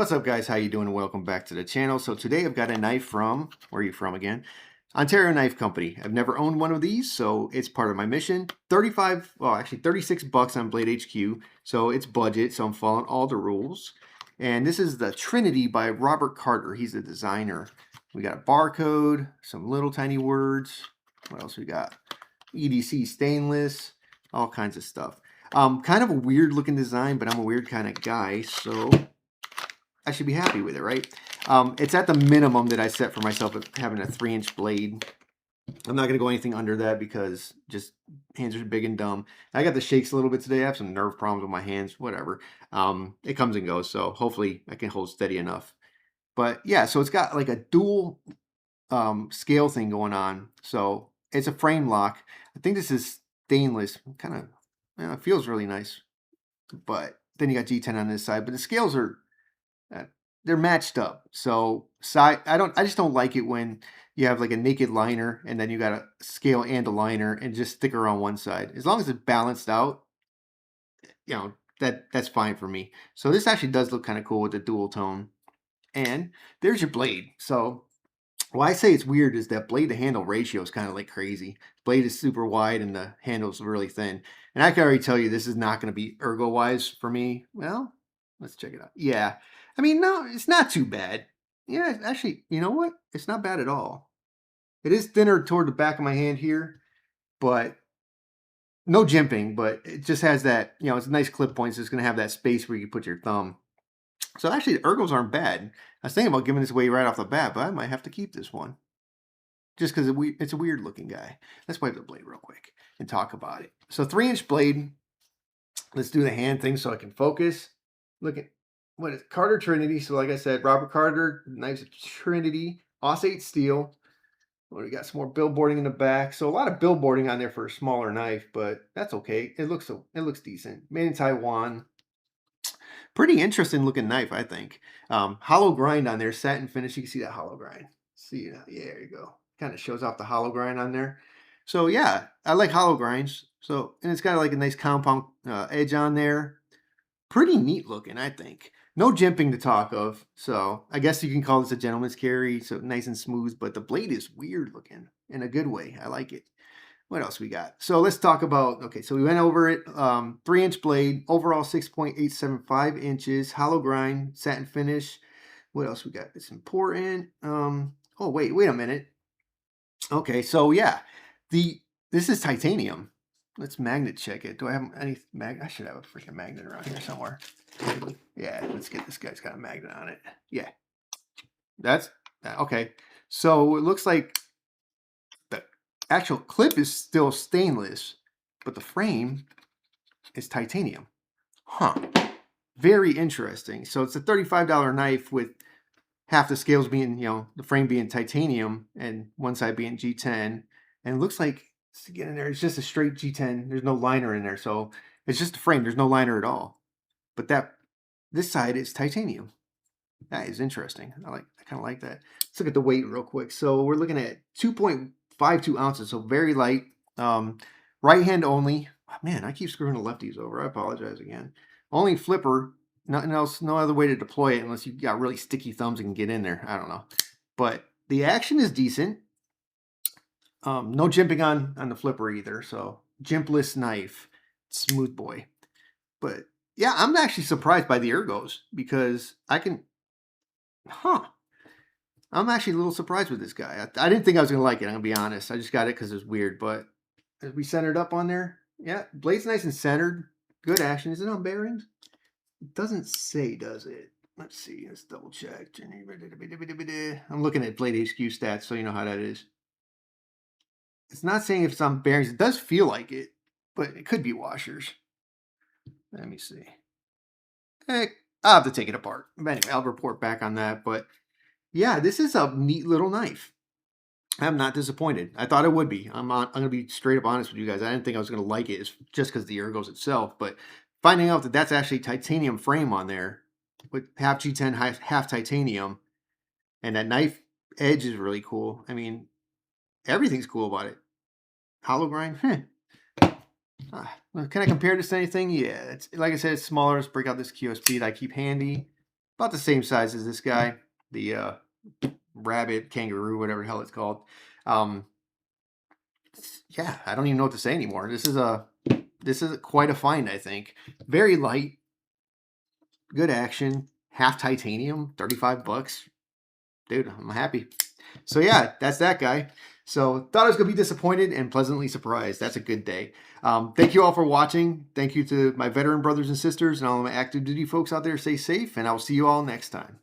What's up, guys? How you doing? Welcome back to the channel. So today I've got a knife from, where are you from again? Ontario Knife Company. I've never owned one of these, so it's part of my mission. 35, well, actually 36 bucks on Blade HQ. So it's budget, so I'm following all the rules. And this is the Trinity by Robert Carter. He's the designer. We got a barcode, some little tiny words. What else we got? EDC stainless, all kinds of stuff. Kind of a weird looking design, but I'm a weird kind of guy, so I should be happy with it, right? It's at the minimum that I set for myself of having a 3-inch blade. I'm not going to go anything under that because just hands are big and dumb. I got the shakes a little bit today. I have some nerve problems with my hands, whatever. It comes and goes, so hopefully I can hold steady enough. But yeah, so it's got like a dual scale thing going on. So it's a frame lock. I think this is stainless. Kind of, it feels really nice. But then you got G10 on this side. But the scales are they're matched up. So I just don't like it when you have like a naked liner and then you got a scale and a liner and just stick her on one side. As long as it's balanced out, that's fine for me. So this actually does look kind of cool with the dual tone. And there's your blade. So why I say it's weird is that blade to handle ratio is kind of like crazy. Blade is super wide and the handle's really thin. And I can already tell you this is not going to be ergo wise for me. Well, let's check it out. Yeah. I mean, no, it's not too bad. Yeah, actually, you know what? It's not bad at all. It is thinner toward the back of my hand here, but no jimping, but it just has that, it's a nice clip point, so it's going to have that space where you can put your thumb. So actually, the ergos aren't bad. I was thinking about giving this away right off the bat, but I might have to keep this one. Just because it's a weird looking guy. Let's wipe the blade real quick and talk about it. So 3-inch blade. Let's do the hand thing so I can focus. Look at what is Carter Trinity. So like I said, Robert Carter, knives of Trinity, Aussate steel. Well, we got some more billboarding in the back. So a lot of billboarding on there for a smaller knife, but that's okay. It looks decent. Made in Taiwan. Pretty interesting looking knife, I think. Hollow grind on there, satin finish. You can see that hollow grind. See, yeah, there you go. Kind of shows off the hollow grind on there. So yeah, I like hollow grinds. So, and it's got like a nice compound edge on there. Pretty neat looking, I think. No jimping to talk of. So I guess you can call this a gentleman's carry. So nice and smooth, but the blade is weird looking in a good way. I like it. What else we got? So let's talk about, okay, so we went over it. 3-inch blade, overall 6.875 inches, hollow grind, satin finish. What else we got? It's important. Oh, wait a minute. Okay, so yeah, this is titanium. Let's magnet check it. Do I have any I should have a freaking magnet around here somewhere. Yeah, let's get this guy's got a magnet on it. Yeah, that's okay. So it looks like the actual clip is still stainless, but the frame is titanium. Huh. Very interesting. So it's a $35 knife with half the scales being, the frame being titanium and one side being G10. And it looks like, to get in there, it's just a straight G10. There's no liner in there. So it's just a frame. There's no liner at all. But this side is titanium. That is interesting. I kind of like that. Let's look at the weight real quick. So we're looking at 2.52 ounces. So very light. Right hand only. Oh, man, I keep screwing the lefties over. I apologize again. Only flipper. Nothing else, no other way to deploy it unless you've got really sticky thumbs and can get in there. I don't know. But the action is decent. No jimping on the flipper either. So jimpless knife. Smooth boy. But yeah, I'm actually surprised by the ergos because I'm actually a little surprised with this guy. I didn't think I was going to like it, I'm going to be honest. I just got it because it's weird. But as we centered up on there, yeah, blade's nice and centered. Good action. Is it on bearings? It doesn't say, does it? Let's see. Let's double check. I'm looking at Blade HQ stats, so you know how that is. It's not saying if it's on bearings. It does feel like it, but it could be washers. Let me see. I'll have to take it apart. But anyway, I'll report back on that. But yeah, this is a neat little knife. I'm not disappointed. I thought it would be. I'm going to be straight up honest with you guys. I didn't think I was going to like it just because the ergos itself, but finding out that that's actually titanium frame on there with half G10, half titanium, and that knife edge is really cool. I mean, everything's cool about it. Hollow grind, can I compare this to anything? Yeah, it's like I said, it's smaller. Let's break out this QSP that I keep handy. about the same size as this guy, the rabbit, kangaroo, whatever the hell it's called. Um, yeah, I don't even know what to say anymore. This is quite a find, I think. Very light, good action, half titanium, 35 bucks. Dude, I'm happy. So yeah, that's that guy. So thought I was gonna be disappointed and pleasantly surprised. That's a good day. Thank you all for watching. Thank you to my veteran brothers and sisters and all my active duty folks out there. Stay safe, and I will see you all next time.